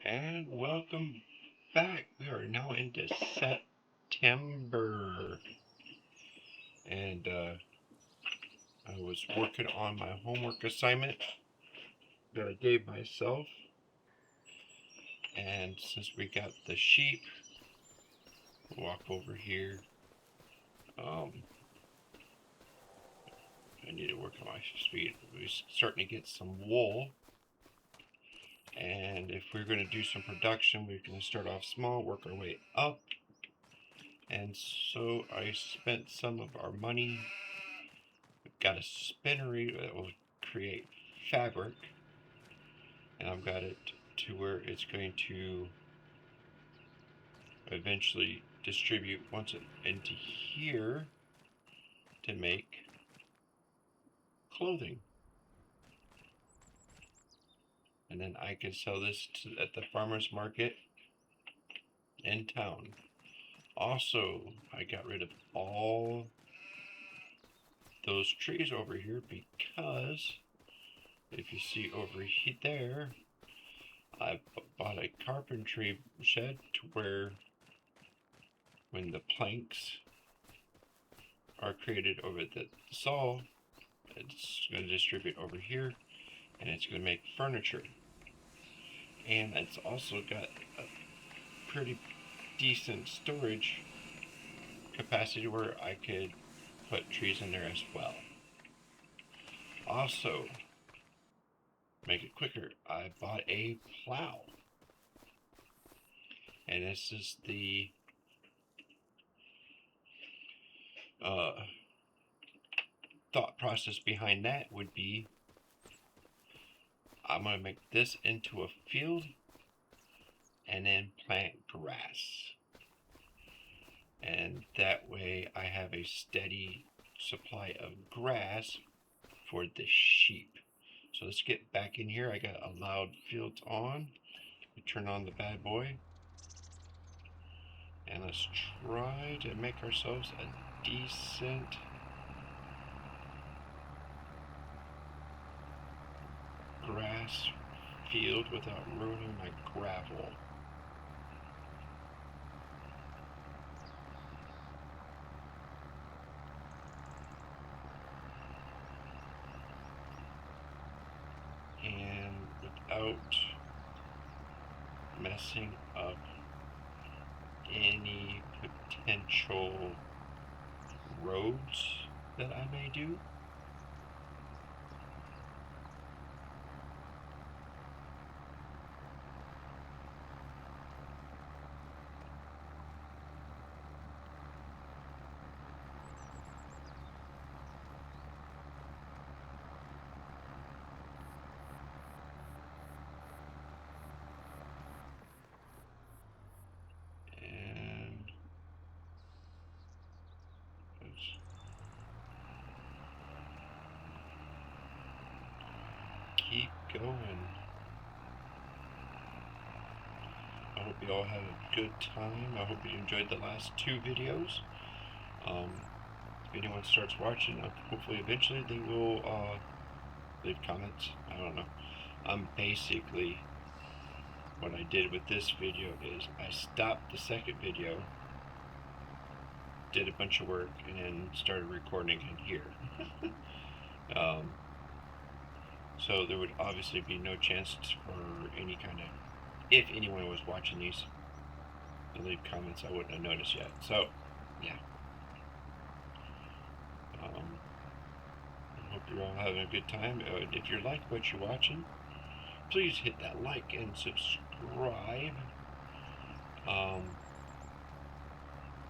And welcome back. We are now into September. And I was working on my homework assignment that I gave myself. And since we got the sheep, walk over here. I need to work on my speed. We're starting to get some wool. And if we're going to do some production, we're going to start off small, work our way up. And so I spent some of our money. We've got a spinnery that will create fabric. And I've got it to where it's going to eventually distribute once into here to make clothing. And then I can sell this at the farmer's market in town. Also, I got rid of all those trees over here because if you see over there, I bought a carpentry shed to where when the planks are created over the saw, it's going to distribute over here and it's going to make furniture. And it's also got a pretty decent storage capacity where I could put trees in there as well. Also, make it quicker, I bought a plow. And this is the thought process behind that would be I'm going to make this into a field and then plant grass. And that way I have a steady supply of grass for the sheep. So let's get back in here. I got allowed fields on. We turn on the bad boy. And let's try to make ourselves a decent grass field without ruining my gravel. And without messing up any potential roads that I may do. Keep going. I hope you all had a good time. I hope you enjoyed the last two videos. If anyone starts watching, hopefully eventually they will leave comments. I don't know. Basically, what I did with this video is I stopped the second video, did a bunch of work, and then started recording in here. So there would obviously be no chance for any kind of, if anyone was watching these, to leave comments. I wouldn't have noticed yet. So, yeah. I hope you're all having a good time. If you like what you're watching, please hit that like and subscribe.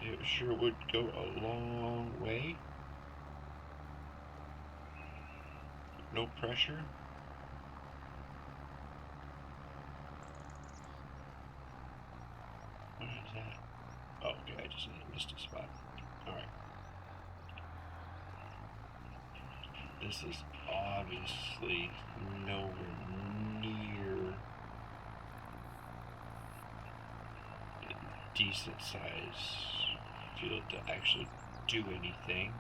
It sure would go a long way. No pressure. What is that? Oh, okay, I just missed a spot. Alright. This is obviously nowhere near a decent size field to actually do anything.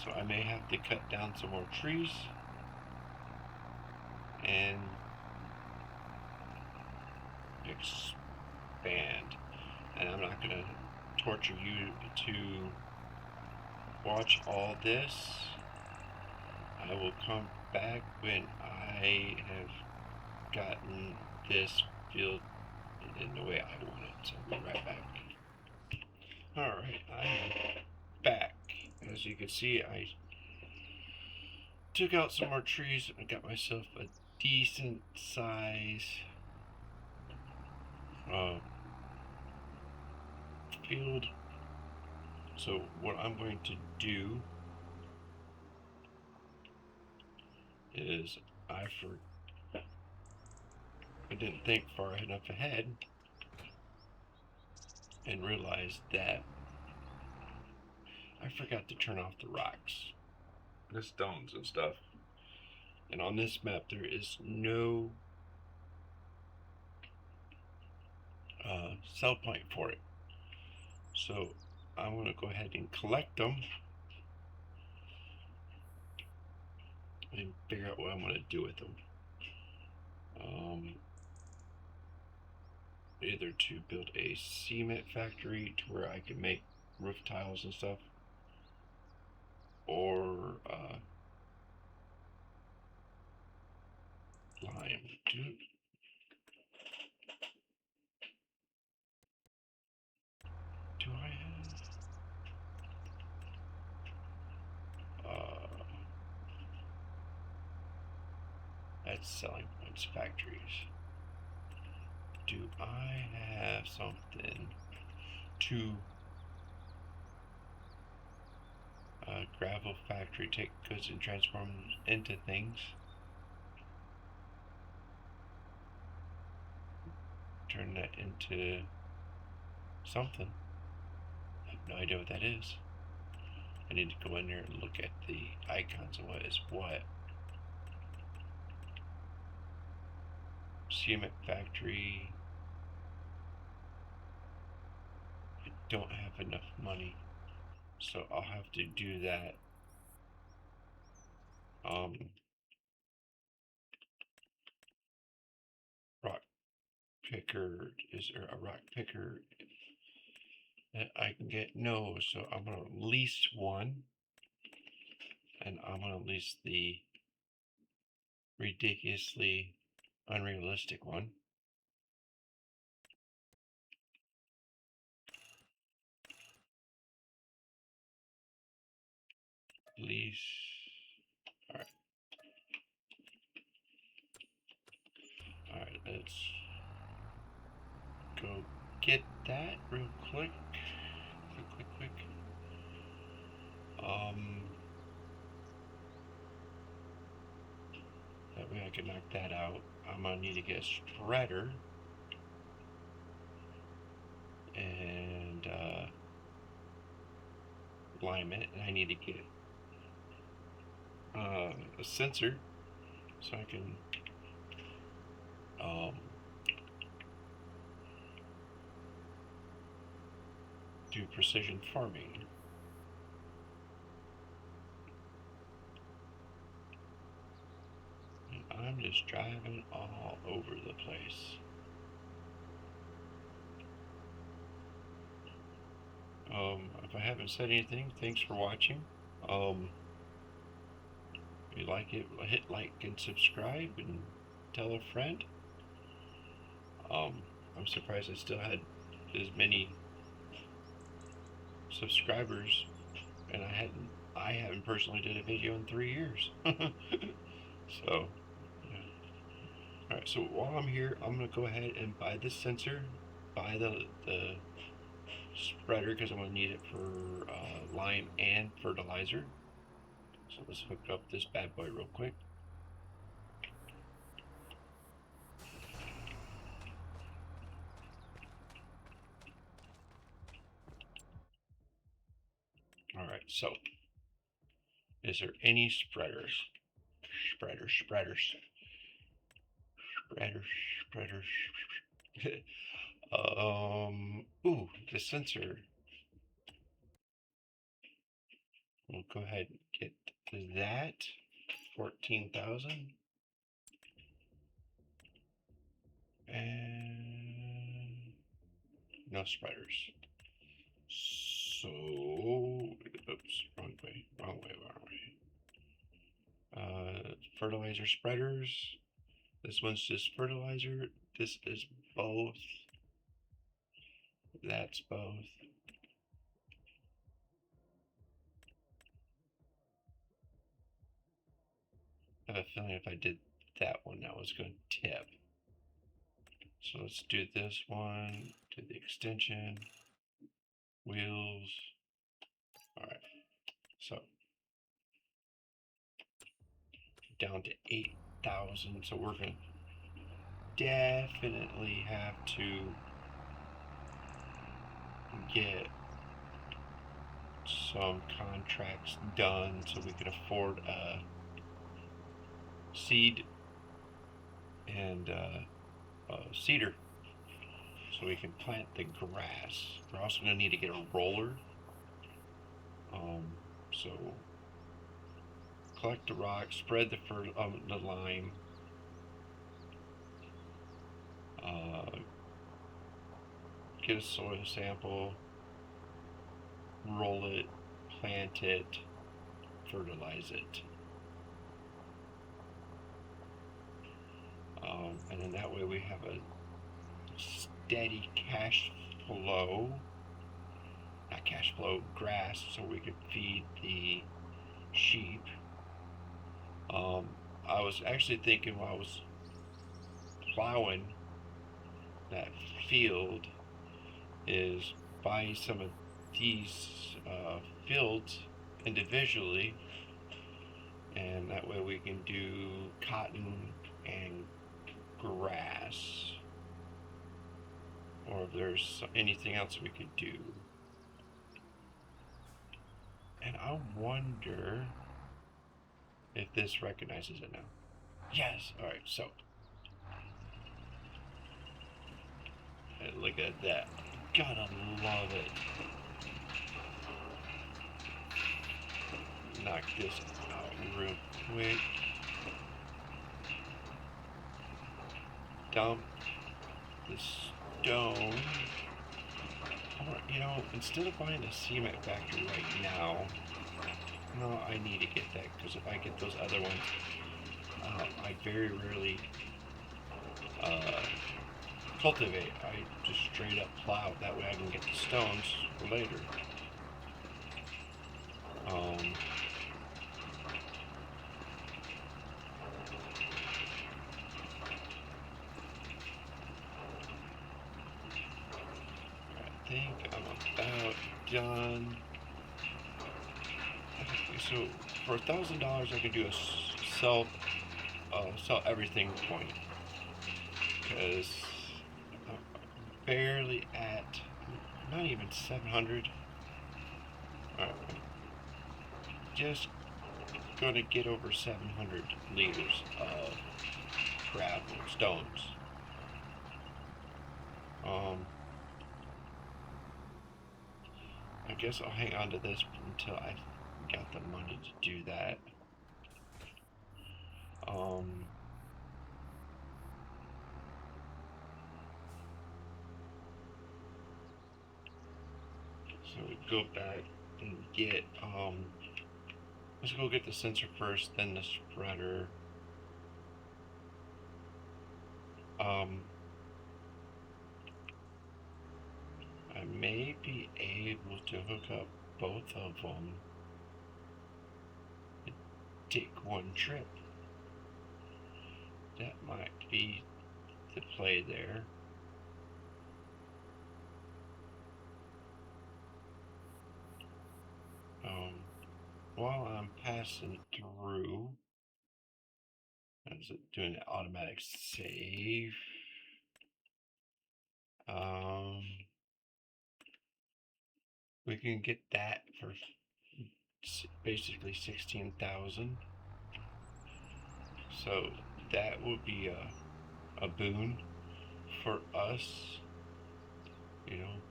So I may have to cut down some more trees and expand. And I'm not going to torture you to watch all this. I will come back when I have gotten this field in the way I want it. So I'll be right back. Alright, I'm back. As you can see, I took out some more trees and got myself a decent size field. So what I'm going to do is I didn't think far enough ahead and realized that I forgot to turn off the rocks, the stones and stuff. And on this map there is no sell point for it. So I'm going to go ahead and collect them and figure out what I'm going to do with them. Either to build a cement factory to where I can make roof tiles and stuff, or lime. Do I have that's selling points factories? Do I have something to gravel factory, take goods and transform them into things? Turn that into something. I have no idea what that is. I need to go in there and look at the icons and what is what. Cement factory. I don't have enough money, so I'll have to do that. Rock picker, is there a rock picker that I can get? No, so I'm gonna lease one, and I'm gonna lease the ridiculously unrealistic one. Lease. Alright. Alright, let's go get that real quick. Quick. That way I can knock that out. I'm gonna need to get a spreader and alignment, and I need to get a sensor so I can do precision farming. And I'm just driving all over the place. If I haven't said anything, thanks for watching. If you like it, hit like and subscribe and tell a friend. I'm surprised I still had as many subscribers, and I haven't personally did a video in 3 years. So yeah. Alright, so while I'm here, I'm gonna go ahead and buy this sensor, buy the spreader, because I'm gonna need it for lime and fertilizer. So let's hook up this bad boy real quick. Alright, so is there any spreaders? Spreaders. Ooh, the sensor. We'll go ahead and get that. 14,000. And No spreaders. So, oops, wrong way. Fertilizer spreaders. This one's just fertilizer. This is both. That's both. I have a feeling if I did that one, that was going to tip. So let's do this one, do the extension, wheels. All right, so down to 8,000. So we're going to definitely have to get some contracts done so we can afford a seed and cedar so we can plant the grass. We're also going to need to get a roller. So collect the rock, spread the lime, get a soil sample, roll it, plant it, fertilize it. And then that way we have a steady grass, so we could feed the sheep. I was actually thinking while I was plowing that field is buy some of these fields individually, and that way we can do cotton and grass, or if there's anything else we could do. And I wonder if this recognizes it now. Yes. All right. So, look at that. Gotta love it. Knock this out real quick. Dump the stone. You know, instead of buying a cement factory right now, no, I need to get that, because if I get those other ones, I very rarely cultivate. I just straight up plow. That way I can get the stones for later. I think I'm about done. So for $1,000, I could do a sell everything point, because I'm barely at, not even 700. Just gonna get over 700 liters of gravel stones. I guess I'll hang on to this until I got the money to do that. So we go back and get, let's go get the sensor first, then the spreader. I may be able to hook up both of them and take one trip. That might be the play there. While I'm passing through, is it doing the automatic save? We can get that for basically 16,000. So that would be a boon for us. You know,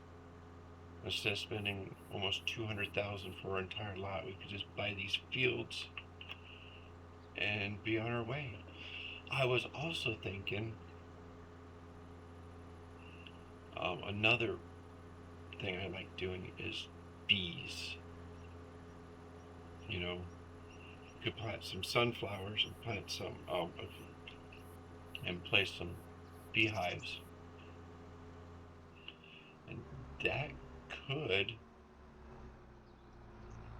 instead of spending almost 200,000 for our entire lot, we could just buy these fields and be on our way. I was also thinking another thing I like doing is bees. You know, you could plant some sunflowers and plant some, and place some beehives. And that could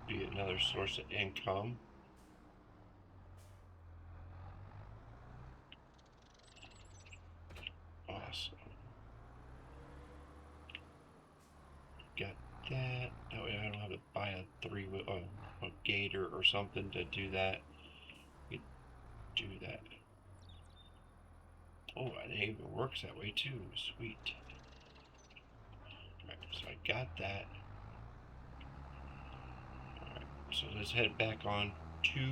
be another source of income. Awesome. Got that. That way I don't have to buy a gator or something to do that. You do that. Oh, and it even works that way too. Sweet. Alright, so I got that. Alright, so let's head back on to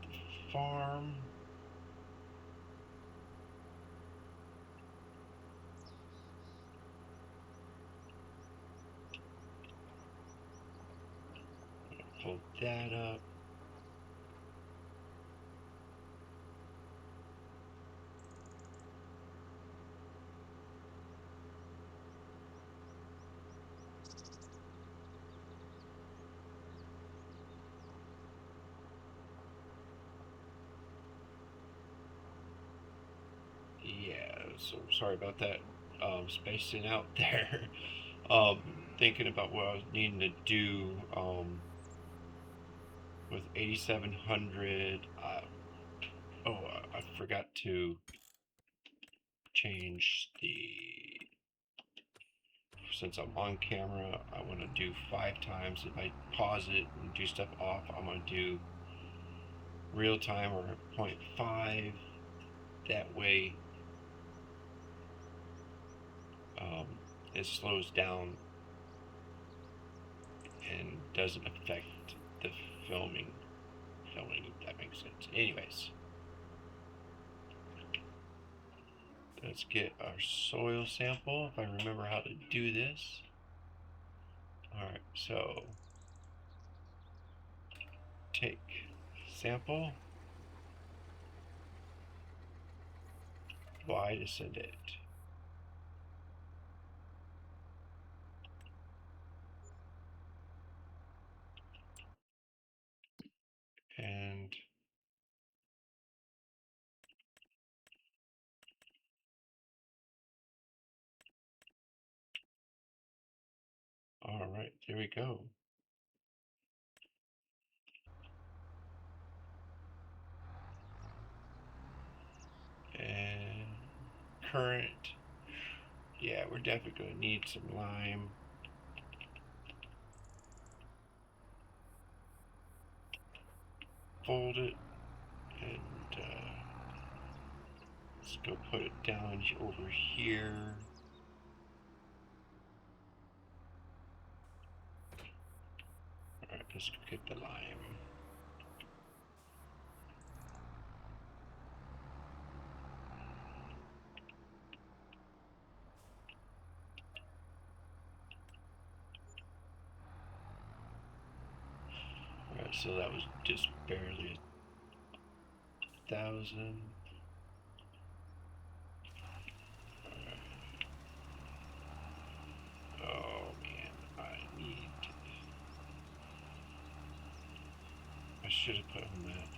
the farm. Pull that up. Yeah, so sorry about that. Spacing out there. Thinking about what I was needing to do with 8700. I forgot to change since I'm on camera, I want to do 5 times. If I pause it and do stuff off, I'm going to do real time or 0.5. That way it slows down and doesn't affect the filming, if that makes sense. Anyways, let's get our soil sample, if I remember how to do this. Alright, so take sample, Y to send it. And alright, there we go. And current. Yeah, we're definitely going to need some lime. Fold it and let's go put it down over here. Alright, let's go get the lime. Alright, so that was just barely 1,000. Oh man, I should have put on that.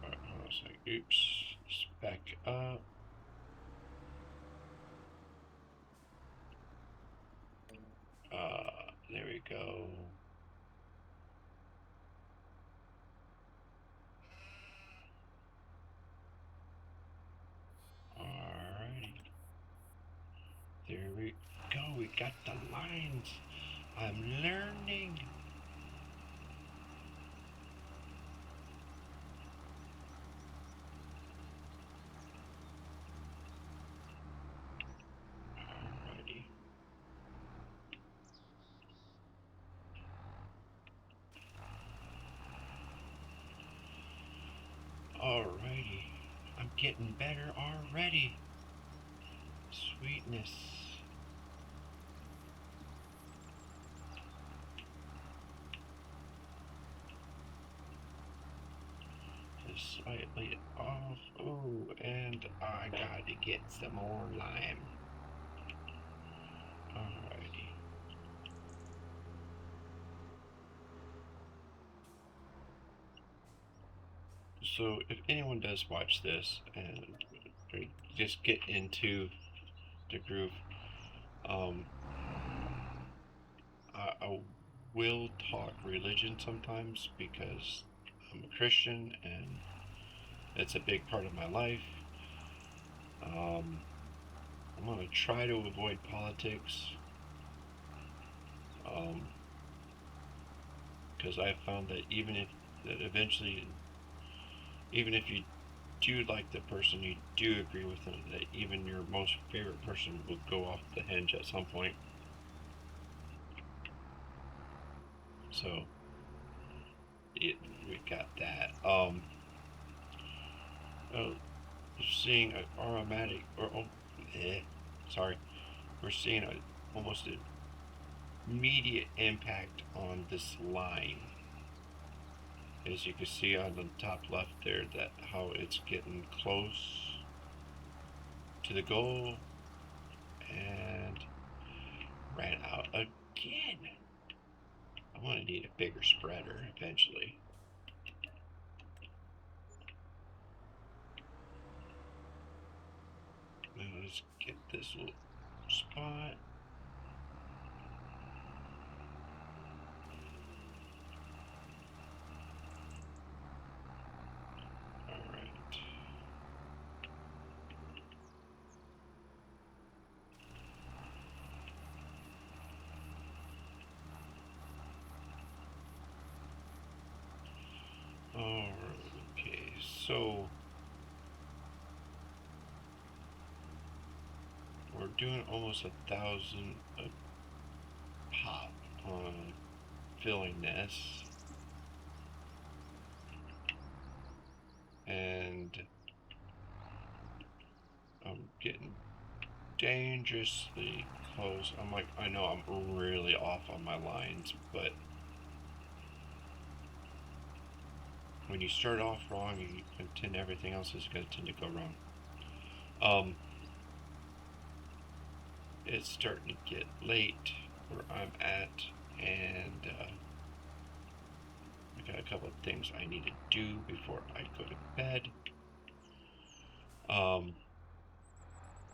Alright, hold on a second. Oops. Let's back up. There we go. Alright. There we go. We got the lines. I'm learning. Alrighty. Alrighty. I'm getting better already. Sweetness. slightly off. Oh, and I gotta get some more lime. Alrighty. So if anyone does watch this and just get into the groove, um, I will talk religion sometimes because I'm a Christian and it's a big part of my life. I'm going to try to avoid politics because I've found that eventually, even if you do like the person, you do agree with them, that even your most favorite person will go off the hinge at some point. So we got that. Uh, seeing an aromatic sorry, we're seeing almost an immediate impact on this line. As you can see on the top left there, that how it's getting close to the goal and ran out again. I'm gonna need a bigger spreader eventually. Now let's get this little spot. Alright, okay, so we're doing almost 1,000 a pop on filling this. And I'm getting dangerously close. I know I'm really off on my lines, but when you start off wrong, everything else is going to tend to go wrong. It's starting to get late where I'm at, and I got a couple of things I need to do before I go to bed.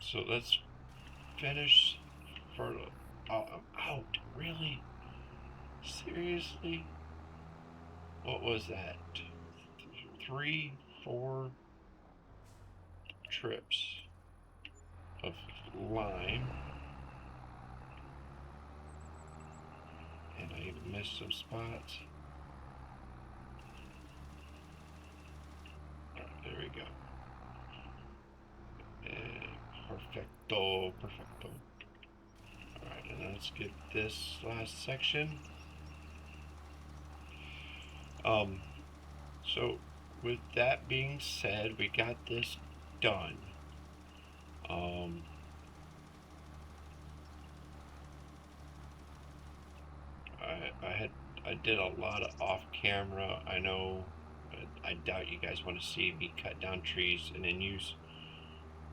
So let's finish for. Oh, I'm out. Really? Seriously? What was that? 3, 4 trips of lime, and I missed some spots. There we go. Perfecto, perfecto. Alright, and let's get this last section. So with that being said, we got this done. I did a lot of off camera. I know, I doubt you guys want to see me cut down trees and then use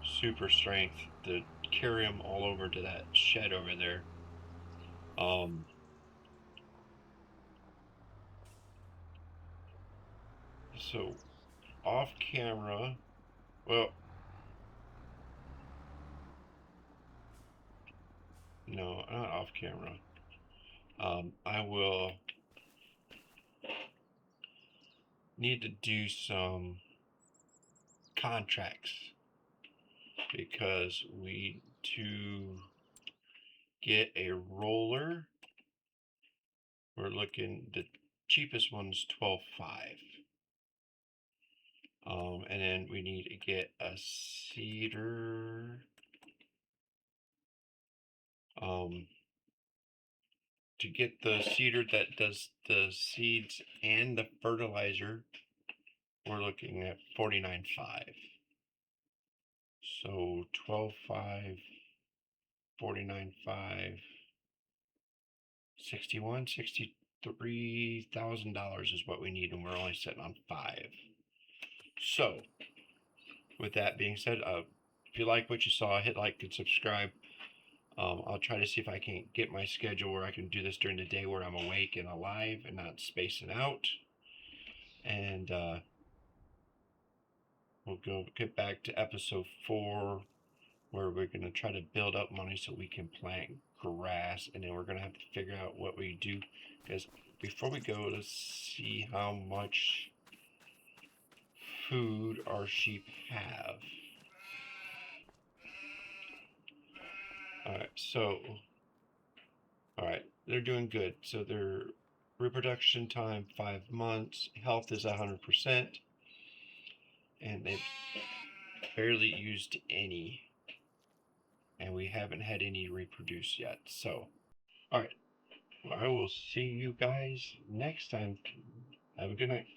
super strength to carry them all over to that shed over there. So off camera, well, no, not off camera. I will need to do some contracts because we to get a roller. We're looking, the cheapest one's 12.5. And then we need to get a seeder. To get the seeder that does the seeds and the fertilizer, we're looking at 49.5. So 12.5, 49.5, $63,000 is what we need, and we're only sitting on 5. So, with that being said, if you like what you saw, hit like and subscribe. I'll try to see if I can get my schedule where I can do this during the day where I'm awake and alive and not spacing out. And we'll get back to episode 4, where we're going to try to build up money so we can plant grass, and then we're going to have to figure out what we do. Because before we go, let's see how much food our sheep have. Alright, they're doing good. So their reproduction time 5 months, health is 100%, and they've barely used any, and we haven't had any reproduce yet. So, alright, I will see you guys next time. Have a good night.